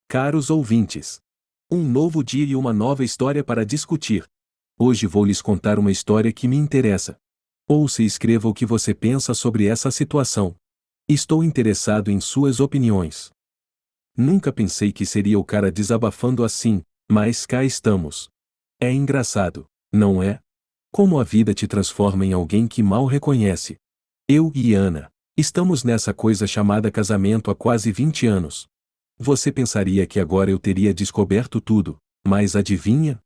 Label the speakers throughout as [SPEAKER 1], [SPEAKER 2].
[SPEAKER 1] Caros ouvintes, um novo dia e uma nova história para discutir. Hoje vou lhes contar uma história que me interessa. Ouça e escreva o que você pensa sobre essa situação. Estou interessado em suas opiniões. Nunca pensei que seria o cara desabafando assim, mas cá estamos. É engraçado, não é? Como a vida te transforma em alguém que mal reconhece. Eu e Ana estamos nessa coisa chamada casamento há quase 20 anos. Você pensaria que agora eu teria descoberto tudo, mas adivinha?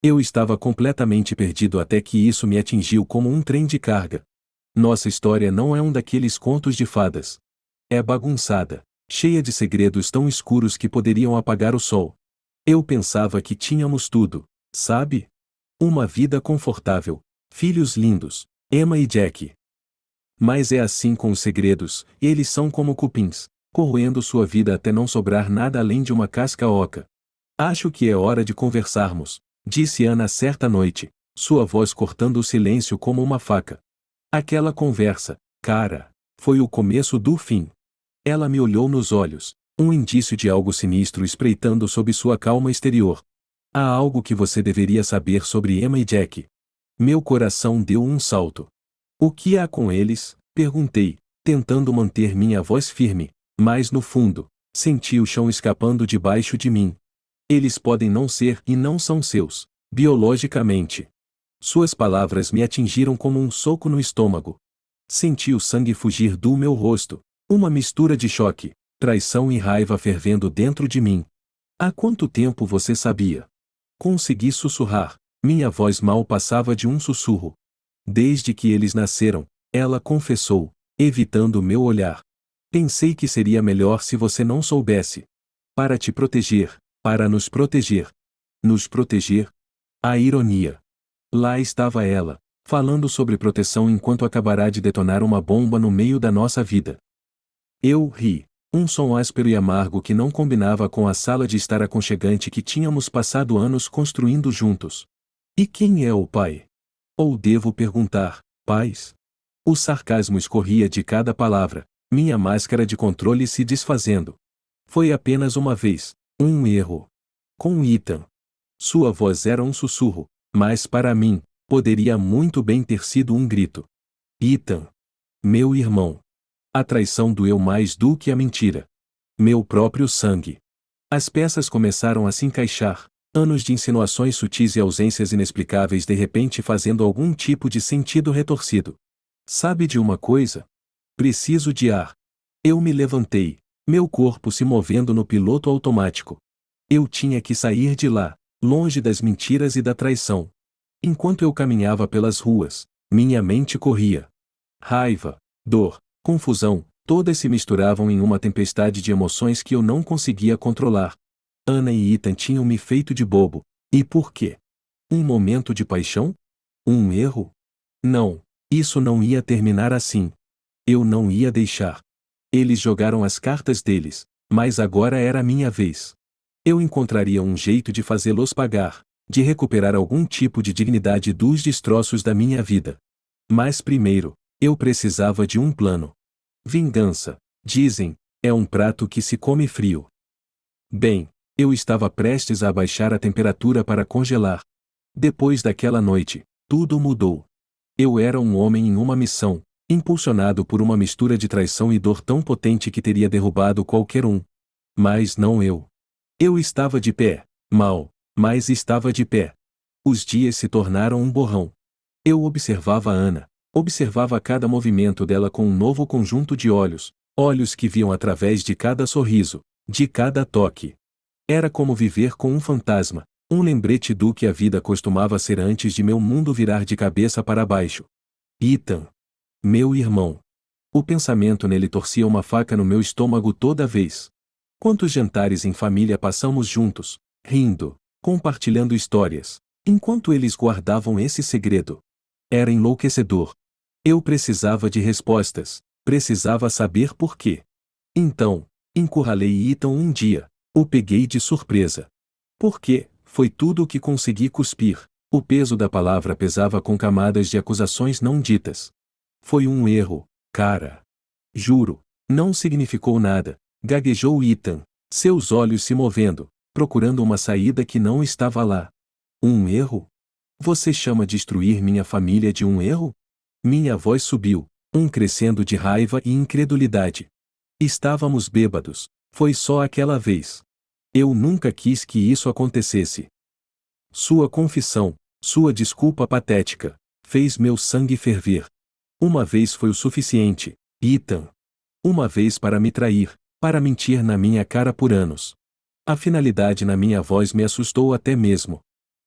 [SPEAKER 1] Eu estava completamente perdido até que isso me atingiu como um trem de carga. Nossa história não é um daqueles contos de fadas. É bagunçada, cheia de segredos tão escuros que poderiam apagar o sol. Eu pensava que tínhamos tudo, sabe? Uma vida confortável, filhos lindos, Emma e Jack. Mas é assim com os segredos, eles são como cupins, corroendo sua vida até não sobrar nada além de uma casca oca. Acho que é hora de conversarmos, disse Ana certa noite, sua voz cortando o silêncio como uma faca. Aquela conversa, cara, foi o começo do fim. Ela me olhou nos olhos, um indício de algo sinistro espreitando sob sua calma exterior. Há algo que você deveria saber sobre Emma e Jack. Meu coração deu um salto. O que há com eles? Perguntei, tentando manter minha voz firme, mas no fundo, senti o chão escapando debaixo de mim. Eles podem não ser e não são seus, biologicamente. Suas palavras me atingiram como um soco no estômago. Senti o sangue fugir do meu rosto, uma mistura de choque, traição e raiva fervendo dentro de mim. Há quanto tempo você sabia? Consegui sussurrar, minha voz mal passava de um sussurro. Desde que eles nasceram, ela confessou, evitando meu olhar. Pensei que seria melhor se você não soubesse. Para te proteger, para nos proteger. Nos proteger? A ironia. Lá estava ela, falando sobre proteção enquanto acabará de detonar uma bomba no meio da nossa vida. Eu ri, um som áspero e amargo que não combinava com a sala de estar aconchegante que tínhamos passado anos construindo juntos. E quem é o pai? Ou devo perguntar, pais? O sarcasmo escorria de cada palavra, minha máscara de controle se desfazendo. Foi apenas uma vez, um erro. Com Ethan. Sua voz era um sussurro, mas para mim, poderia muito bem ter sido um grito. Ethan. Meu irmão. A traição doeu mais do que a mentira. Meu próprio sangue. As peças começaram a se encaixar, anos de insinuações sutis e ausências inexplicáveis de repente fazendo algum tipo de sentido retorcido. Sabe de uma coisa? Preciso de ar. Eu me levantei, meu corpo se movendo no piloto automático. Eu tinha que sair de lá, longe das mentiras e da traição. Enquanto eu caminhava pelas ruas, minha mente corria. Raiva, dor, confusão, todas se misturavam em uma tempestade de emoções que eu não conseguia controlar. Ana e Ethan tinham me feito de bobo. E por quê? Um momento de paixão? Um erro? Não, isso não ia terminar assim. Eu não ia deixar. Eles jogaram as cartas deles, mas agora era a minha vez. Eu encontraria um jeito de fazê-los pagar, de recuperar algum tipo de dignidade dos destroços da minha vida. Mas primeiro, eu precisava de um plano. Vingança, dizem, é um prato que se come frio. Bem, eu estava prestes a abaixar a temperatura para congelar. Depois daquela noite, tudo mudou. Eu era um homem em uma missão, impulsionado por uma mistura de traição e dor tão potente que teria derrubado qualquer um. Mas não eu. Eu estava de pé, mal, mas estava de pé. Os dias se tornaram um borrão. Eu observava Ana, observava cada movimento dela com um novo conjunto de olhos, olhos que viam através de cada sorriso, de cada toque. Era como viver com um fantasma, um lembrete do que a vida costumava ser antes de meu mundo virar de cabeça para baixo. Ethan. Meu irmão. O pensamento nele torcia uma faca no meu estômago toda vez. Quantos jantares em família passamos juntos, rindo, compartilhando histórias, enquanto eles guardavam esse segredo. Era enlouquecedor. Eu precisava de respostas, precisava saber por quê. Então, encurralei Ethan um dia, o peguei de surpresa. Por quê? Foi tudo o que consegui cuspir. O peso da palavra pesava com camadas de acusações não ditas. Foi um erro, cara. Juro, não significou nada, gaguejou Ethan, Seus olhos se movendo, procurando uma saída que não estava lá. Um erro? Você chama destruir minha família de um erro? Minha voz subiu, crescendo de raiva e incredulidade. Estávamos bêbados. Foi só aquela vez. Eu nunca quis que isso acontecesse. Sua confissão, sua desculpa patética, fez meu sangue ferver. Uma vez foi o suficiente, Ethan. Uma vez para me trair, para mentir na minha cara por anos. A finalidade na minha voz me assustou até mesmo.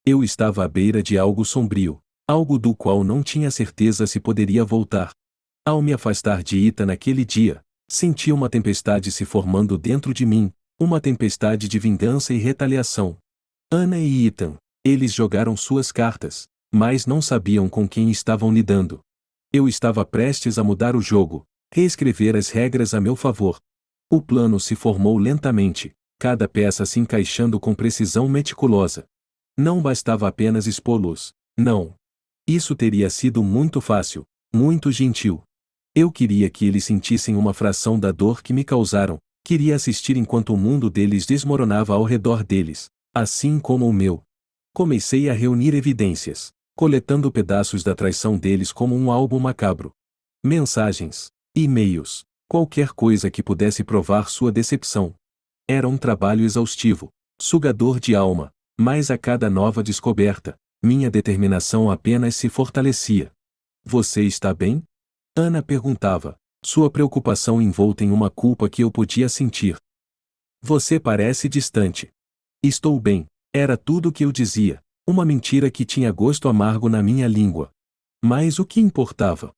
[SPEAKER 1] Eu estava à beira de algo sombrio, algo do qual não tinha certeza se poderia voltar. Ao me afastar de Ethan naquele dia, senti uma tempestade se formando dentro de mim, uma tempestade de vingança e retaliação. Anna e Ethan, eles jogaram suas cartas, mas não sabiam com quem estavam lidando. Eu estava prestes a mudar o jogo, reescrever as regras a meu favor. O plano se formou lentamente, cada peça se encaixando com precisão meticulosa. Não bastava apenas expô-los, não. Isso teria sido muito fácil, muito gentil. Eu queria que eles sentissem uma fração da dor que me causaram, queria assistir enquanto o mundo deles desmoronava ao redor deles, assim como o meu. Comecei a reunir evidências, coletando pedaços da traição deles como um álbum macabro. Mensagens, e-mails, qualquer coisa que pudesse provar sua decepção. Era um trabalho exaustivo, sugador de alma, mas a cada nova descoberta, minha determinação apenas se fortalecia. Você está bem? Anna perguntava, sua preocupação envolta em uma culpa que eu podia sentir. Você parece distante. Estou bem, era tudo o que eu dizia, uma mentira que tinha gosto amargo na minha língua. Mas o que importava?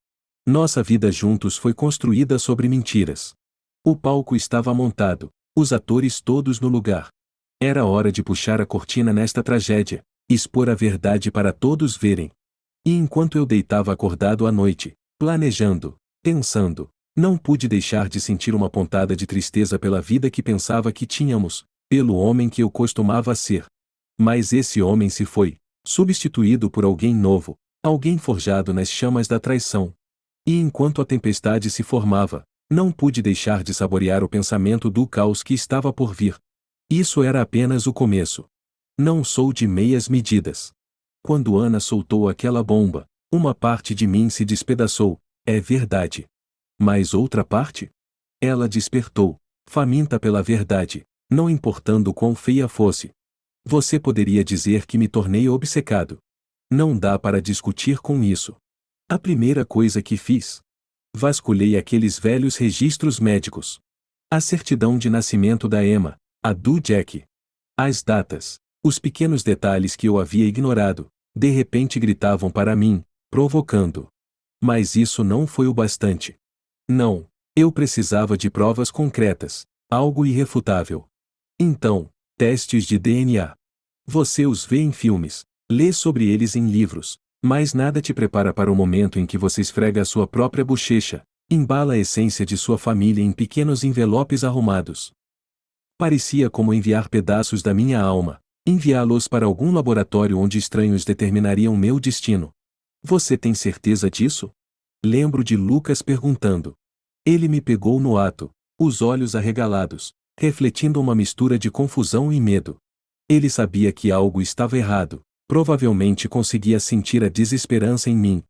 [SPEAKER 1] Nossa vida juntos foi construída sobre mentiras. O palco estava montado, os atores todos no lugar. Era hora de puxar a cortina nesta tragédia, expor a verdade para todos verem. E enquanto eu deitava acordado à noite, planejando, pensando, não pude deixar de sentir uma pontada de tristeza pela vida que pensava que tínhamos, pelo homem que eu costumava ser. Mas esse homem se foi, substituído por alguém novo, alguém forjado nas chamas da traição. E enquanto a tempestade se formava, não pude deixar de saborear o pensamento do caos que estava por vir. Isso era apenas o começo. Não sou de meias medidas. Quando Anna soltou aquela bomba, uma parte de mim se despedaçou, é verdade. Mas outra parte? Ela despertou, faminta pela verdade, não importando quão feia fosse. Você poderia dizer que me tornei obcecado. Não dá para discutir com isso. A primeira coisa que fiz. Vasculhei aqueles velhos registros médicos. A certidão de nascimento da Emma, a do Jack. As datas, os pequenos detalhes que eu havia ignorado, de repente gritavam para mim, provocando. Mas isso não foi o bastante. Não, eu precisava de provas concretas, algo irrefutável. Então, testes de DNA. Você os vê em filmes, lê sobre eles em livros, mas nada te prepara para o momento em que você esfrega a sua própria bochecha, embala a essência de sua família em pequenos envelopes arrumados. Parecia como enviar pedaços da minha alma, enviá-los para algum laboratório onde estranhos determinariam meu destino. Você tem certeza disso? Lembro de Lucas perguntando. Ele me pegou no ato, os olhos arregalados, refletindo uma mistura de confusão e medo. Ele sabia que algo estava errado, provavelmente conseguia sentir a desesperança em mim.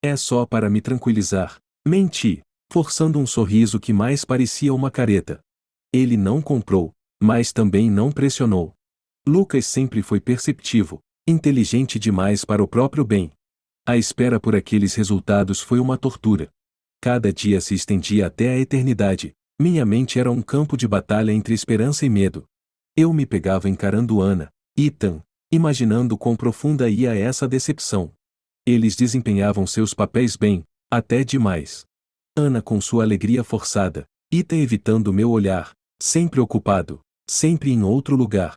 [SPEAKER 1] É só para me tranquilizar, menti, forçando um sorriso que mais parecia uma careta. Ele não comprou, mas também não pressionou. Lucas sempre foi perceptivo, inteligente demais para o próprio bem. A espera por aqueles resultados foi uma tortura. Cada dia se estendia até a eternidade, minha mente era um campo de batalha entre esperança e medo. Eu me pegava encarando Anna, Ethan, imaginando quão profunda ia essa decepção. Eles desempenhavam seus papéis bem, até demais. Anna com sua alegria forçada, Ethan evitando meu olhar, sempre ocupado, sempre em outro lugar.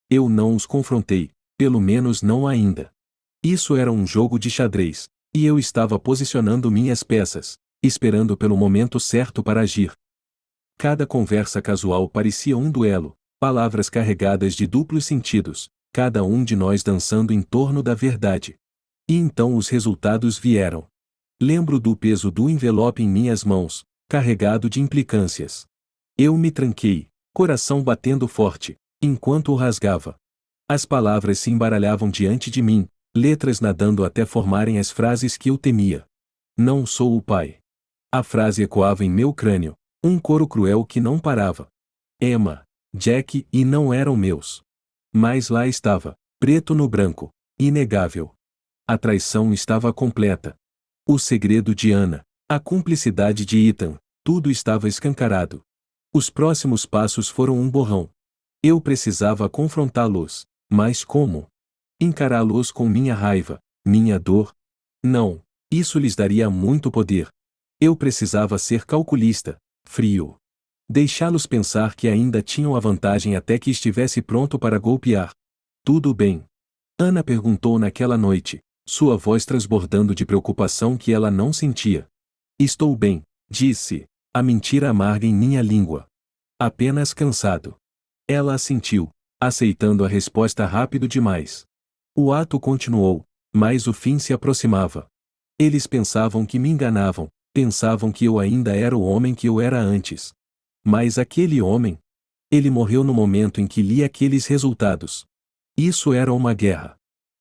[SPEAKER 1] Eu não os confrontei, pelo menos não ainda. Isso era um jogo de xadrez, e eu estava posicionando minhas peças, esperando pelo momento certo para agir. Cada conversa casual parecia um duelo, palavras carregadas de duplos sentidos, cada um de nós dançando em torno da verdade. E então os resultados vieram. Lembro do peso do envelope em minhas mãos, carregado de implicâncias. Eu me tranquei, coração batendo forte, enquanto o rasgava. As palavras se embaralhavam diante de mim, letras nadando até formarem as frases que eu temia. Não sou o pai. A frase ecoava em meu crânio, um coro cruel que não parava. Emma, Jack e não eram meus. Mas lá estava, preto no branco, inegável. A traição estava completa. O segredo de Anna, a cumplicidade de Ethan, tudo estava escancarado. Os próximos passos foram um borrão. Eu precisava confrontá-los, mas como? Encará-los com minha raiva, minha dor? Não, isso lhes daria muito poder. Eu precisava ser calculista, frio. Deixá-los pensar que ainda tinham a vantagem até que estivesse pronto para golpear. Tudo bem? Anna perguntou naquela noite, sua voz transbordando de preocupação que ela não sentia. Estou bem, disse, a mentira amarga em minha língua. Apenas cansado. Ela assentiu, aceitando a resposta rápido demais. O ato continuou, mas o fim se aproximava. Eles pensavam que me enganavam, pensavam que eu ainda era o homem que eu era antes. Mas aquele homem? Ele morreu no momento em que li aqueles resultados. Isso era uma guerra.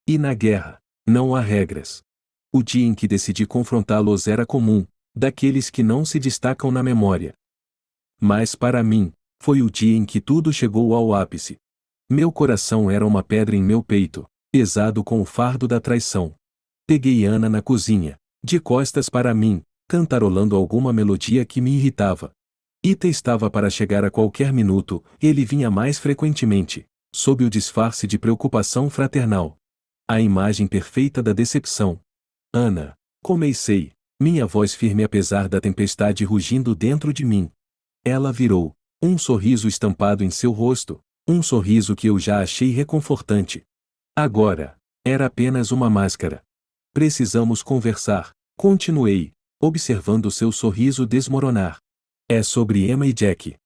[SPEAKER 1] E na guerra, não há regras. O dia em que decidi confrontá-los era comum, daqueles que não se destacam na memória. Mas para mim, foi o dia em que tudo chegou ao ápice. Meu coração era uma pedra em meu peito, pesado com o fardo da traição. Peguei Anna na cozinha, de costas para mim, cantarolando alguma melodia que me irritava. Ita estava para chegar a qualquer minuto, ele vinha mais frequentemente, sob o disfarce de preocupação fraternal. A imagem perfeita da decepção. Anna, comecei, minha voz firme apesar da tempestade rugindo dentro de mim. Ela virou, um sorriso estampado em seu rosto, um sorriso que eu já achei reconfortante. Agora, era apenas uma máscara. Precisamos conversar, continuei, observando seu sorriso desmoronar. É sobre Emma e Jack.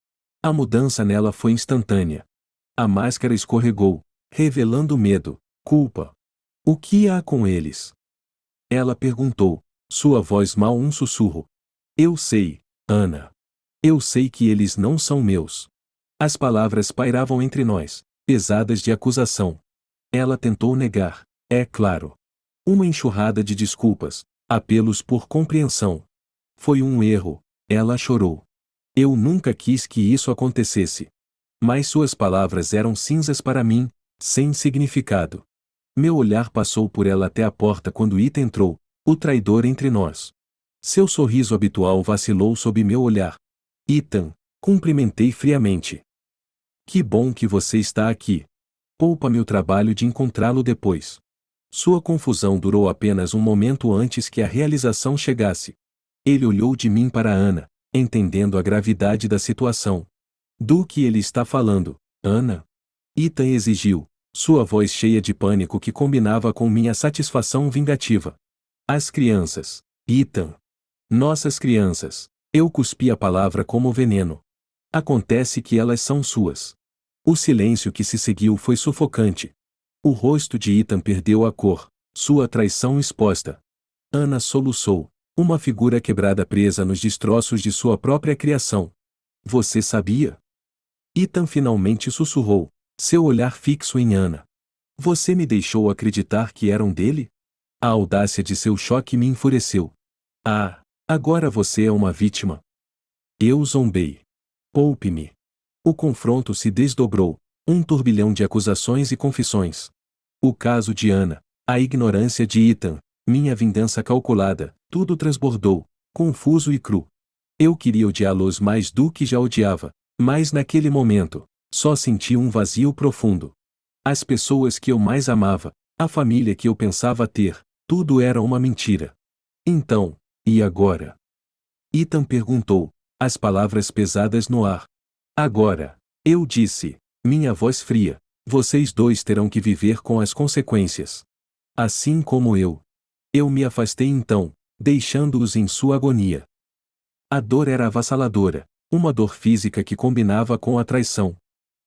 [SPEAKER 1] A mudança nela foi instantânea. A máscara escorregou, revelando medo, culpa. O que há com eles? Ela perguntou, sua voz mal um sussurro. Eu sei, Anna. Eu sei que eles não são meus. As palavras pairavam entre nós, pesadas de acusação. Ela tentou negar, é claro. Uma enxurrada de desculpas, apelos por compreensão. Foi um erro, ela chorou. Eu nunca quis que isso acontecesse. Mas suas palavras eram cinzas para mim, sem significado. Meu olhar passou por ela até a porta quando Ita entrou, o traidor entre nós. Seu sorriso habitual vacilou sob meu olhar. Ethan, cumprimentei friamente. Que bom que você está aqui. Poupa-me o trabalho de encontrá-lo depois. Sua confusão durou apenas um momento antes que a realização chegasse. Ele olhou de mim para Anna, entendendo a gravidade da situação. Do que ele está falando, Anna? Ethan exigiu, sua voz cheia de pânico que combinava com minha satisfação vingativa. As crianças, Ethan. Nossas crianças. Eu cuspi a palavra como veneno. Acontece que elas são suas. O silêncio que se seguiu foi sufocante. O rosto de Ethan perdeu a cor, sua traição exposta. Anna soluçou, uma figura quebrada presa nos destroços de sua própria criação. Você sabia? Ethan finalmente sussurrou, seu olhar fixo em Anna. Você me deixou acreditar que eram dele? A audácia de seu choque me enfureceu. Ah, agora você é uma vítima. Eu zombei. Poupe-me. O confronto se desdobrou, um turbilhão de acusações e confissões. O caso de Anna, a ignorância de Ethan, minha vingança calculada, tudo transbordou, confuso e cru. Eu queria odiá-los mais do que já odiava, mas naquele momento, só senti um vazio profundo. As pessoas que eu mais amava, a família que eu pensava ter, tudo era uma mentira. Então, e agora? Ethan perguntou, as palavras pesadas no ar. Agora, eu disse, minha voz fria, vocês dois terão que viver com as consequências. Assim como eu. Eu me afastei então, deixando-os em sua agonia. A dor era avassaladora, uma dor física que combinava com a traição.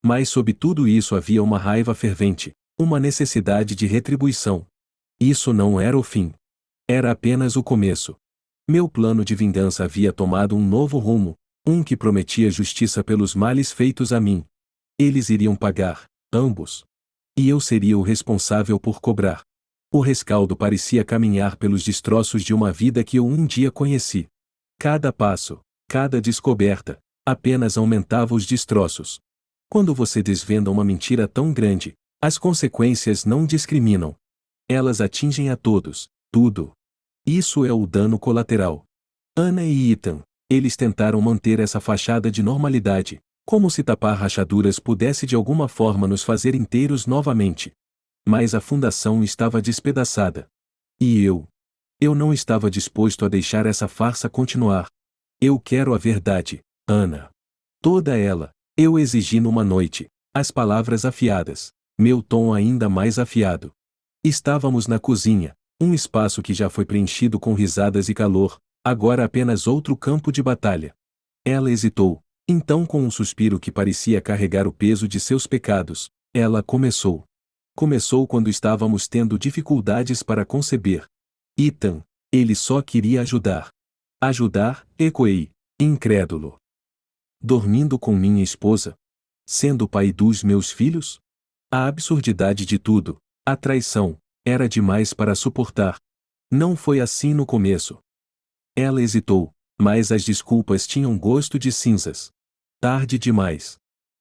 [SPEAKER 1] Mas sob tudo isso havia uma raiva fervente, uma necessidade de retribuição. Isso não era o fim. Era apenas o começo. Meu plano de vingança havia tomado um novo rumo, Um que prometia justiça pelos males feitos a mim. Eles iriam pagar, ambos. E eu seria o responsável por cobrar. O rescaldo parecia caminhar pelos destroços de uma vida que eu um dia conheci. Cada passo, cada descoberta, apenas aumentava os destroços. Quando você desvenda uma mentira tão grande, as consequências não discriminam. Elas atingem a todos, tudo. Isso é o dano colateral. Ana e Ethan, eles tentaram manter essa fachada de normalidade, como se tapar rachaduras pudesse de alguma forma nos fazer inteiros novamente. Mas a fundação estava despedaçada. E eu não estava disposto a deixar essa farsa continuar. Eu quero a verdade, Ana. Toda ela, eu exigi numa noite, as palavras afiadas, meu tom ainda mais afiado. Estávamos na cozinha, um espaço que já foi preenchido com risadas e calor, agora apenas outro campo de batalha. Ela hesitou, então com um suspiro que parecia carregar o peso de seus pecados, ela começou. Começou quando estávamos tendo dificuldades para conceber. Ethan, ele só queria ajudar. Ajudar, ecoei, incrédulo. Dormindo com minha esposa? Sendo o pai dos meus filhos? A absurdidade de tudo, a traição, era demais para suportar. Não foi assim no começo. Ela hesitou, mas as desculpas tinham gosto de cinzas. Tarde demais.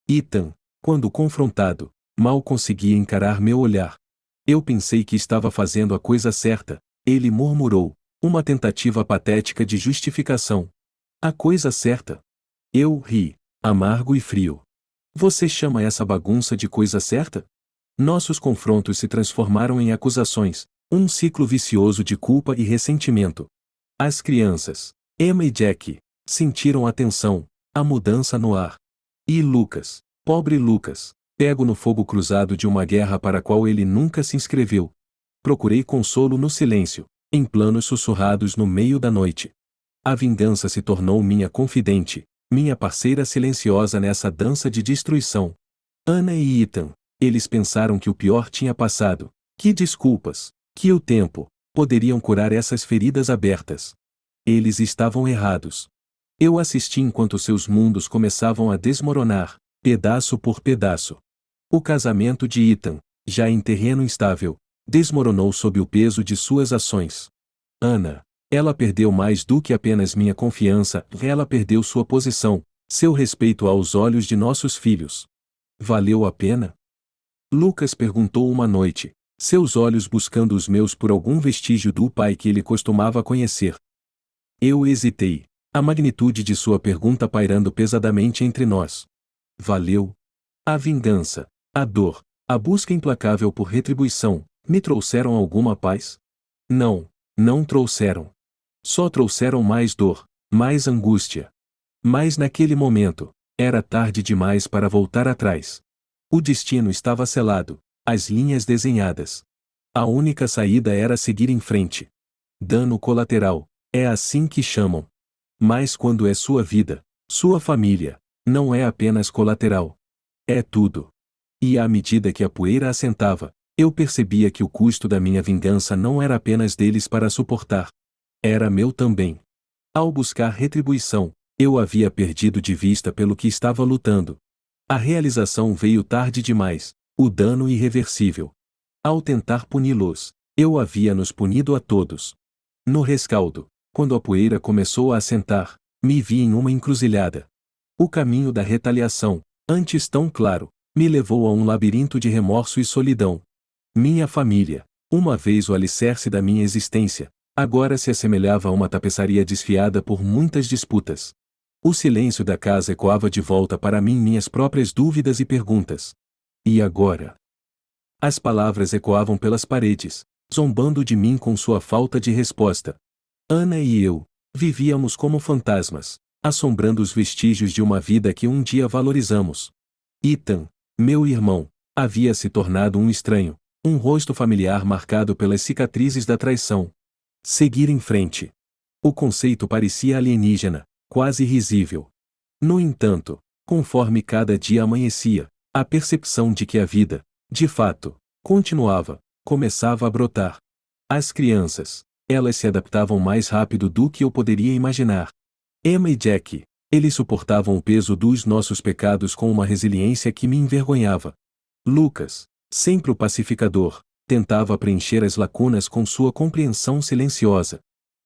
[SPEAKER 1] Ethan, quando confrontado, mal conseguia encarar meu olhar. Eu pensei que estava fazendo a coisa certa, ele murmurou, uma tentativa patética de justificação. A coisa certa? Eu ri, amargo e frio. Você chama essa bagunça de coisa certa? Nossos confrontos se transformaram em acusações, um ciclo vicioso de culpa e ressentimento. As crianças, Emma e Jack, sentiram a tensão, a mudança no ar. E Lucas, pobre Lucas, pego no fogo cruzado de uma guerra para a qual ele nunca se inscreveu. Procurei consolo no silêncio, em planos sussurrados no meio da noite. A vingança se tornou minha confidente, minha parceira silenciosa nessa dança de destruição. Ana e Ethan, eles pensaram que o pior tinha passado, que desculpas, que o tempo, poderiam curar essas feridas abertas. Eles estavam errados. Eu assisti enquanto seus mundos começavam a desmoronar, pedaço por pedaço. O casamento de Ethan, já em terreno instável, desmoronou sob o peso de suas ações. Ana, ela perdeu mais do que apenas minha confiança, ela perdeu sua posição, seu respeito aos olhos de nossos filhos. Valeu a pena? Lucas perguntou uma noite, seus olhos buscando os meus por algum vestígio do pai que ele costumava conhecer. Eu hesitei, a magnitude de sua pergunta pairando pesadamente entre nós. Valeu? A vingança, a dor, a busca implacável por retribuição, me trouxeram alguma paz? Não, não trouxeram. Só trouxeram mais dor, mais angústia. Mas naquele momento, era tarde demais para voltar atrás. O destino estava selado, as linhas desenhadas. A única saída era seguir em frente. Dano colateral, é assim que chamam. Mas quando é sua vida, sua família, não é apenas colateral. É tudo. E à medida que a poeira assentava, eu percebia que o custo da minha vingança não era apenas deles para suportar. Era meu também. Ao buscar retribuição, eu havia perdido de vista pelo que estava lutando. A realização veio tarde demais, o dano irreversível. Ao tentar puni-los, eu havia nos punido a todos. No rescaldo, quando a poeira começou a assentar, me vi em uma encruzilhada. O caminho da retaliação, antes tão claro, me levou a um labirinto de remorso e solidão. Minha família, uma vez o alicerce da minha existência, agora se assemelhava a uma tapeçaria desfiada por muitas disputas. O silêncio da casa ecoava de volta para mim minhas próprias dúvidas e perguntas. E agora? As palavras ecoavam pelas paredes, zombando de mim com sua falta de resposta. Ana e eu, vivíamos como fantasmas, assombrando os vestígios de uma vida que um dia valorizamos. Ethan, meu irmão, havia se tornado um estranho, um rosto familiar marcado pelas cicatrizes da traição. Seguir em frente. O conceito parecia alienígena, quase risível. No entanto, conforme cada dia amanhecia, a percepção de que a vida, de fato, continuava, começava a brotar. As crianças, elas se adaptavam mais rápido do que eu poderia imaginar. Emma e Jack, Eles suportavam o peso dos nossos pecados com uma resiliência que me envergonhava. Lucas, sempre o pacificador, tentava preencher as lacunas com sua compreensão silenciosa.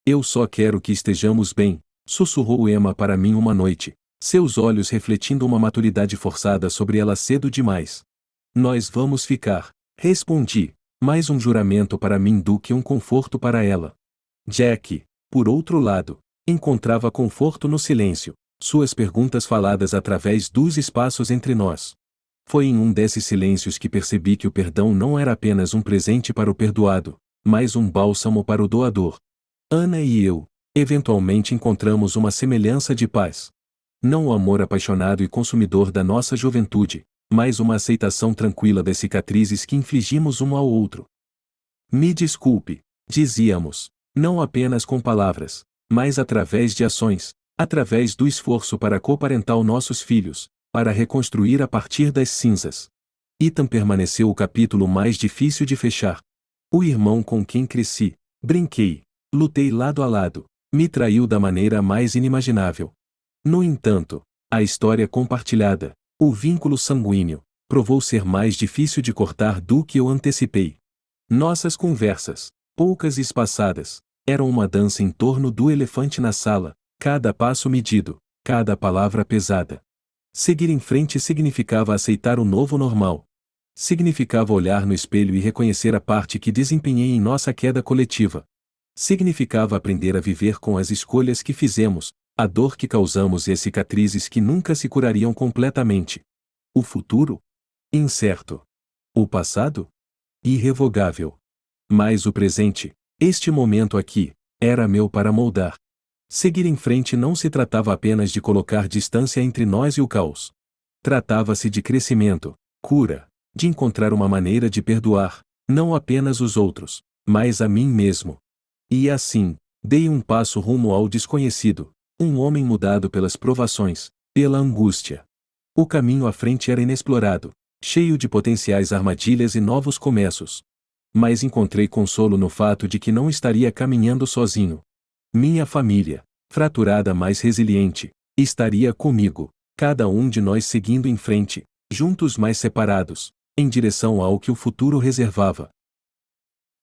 [SPEAKER 1] Eu só quero que estejamos bem, sussurrou Emma para mim uma noite, seus olhos refletindo uma maturidade forçada sobre ela cedo demais. Nós vamos ficar, respondi, mais um juramento para mim do que um conforto para ela. Jack, por outro lado, encontrava conforto no silêncio, suas perguntas faladas através dos espaços entre nós. Foi em um desses silêncios que percebi que o perdão não era apenas um presente para o perdoado, mas um bálsamo para o doador. Ana e eu, eventualmente encontramos uma semelhança de paz. Não o amor apaixonado e consumidor da nossa juventude, mas uma aceitação tranquila das cicatrizes que infligimos um ao outro. Me desculpe, dizíamos, não apenas com palavras, mas através de ações, através do esforço para coparentar nossos filhos, para reconstruir a partir das cinzas. Ethan permaneceu o capítulo mais difícil de fechar. O irmão com quem cresci, brinquei, lutei lado a lado, me traiu da maneira mais inimaginável. No entanto, a história compartilhada, o vínculo sanguíneo, provou ser mais difícil de cortar do que eu antecipei. Nossas conversas, poucas e espaçadas, eram uma dança em torno do elefante na sala, cada passo medido, cada palavra pesada. Seguir em frente significava aceitar o novo normal. Significava olhar no espelho e reconhecer a parte que desempenhei em nossa queda coletiva. Significava aprender a viver com as escolhas que fizemos, a dor que causamos e as cicatrizes que nunca se curariam completamente. O futuro? Incerto. O passado? Irrevogável. Mas o presente, este momento aqui, era meu para moldar. Seguir em frente não se tratava apenas de colocar distância entre nós e o caos. Tratava-se de crescimento, cura, de encontrar uma maneira de perdoar, não apenas os outros, mas a mim mesmo. E assim, dei um passo rumo ao desconhecido, um homem mudado pelas provações, pela angústia. O caminho à frente era inexplorado, cheio de potenciais armadilhas e novos começos. Mas encontrei consolo no fato de que não estaria caminhando sozinho. Minha família, fraturada mais resiliente, estaria comigo, cada um de nós seguindo em frente, juntos mais separados, em direção ao que o futuro reservava.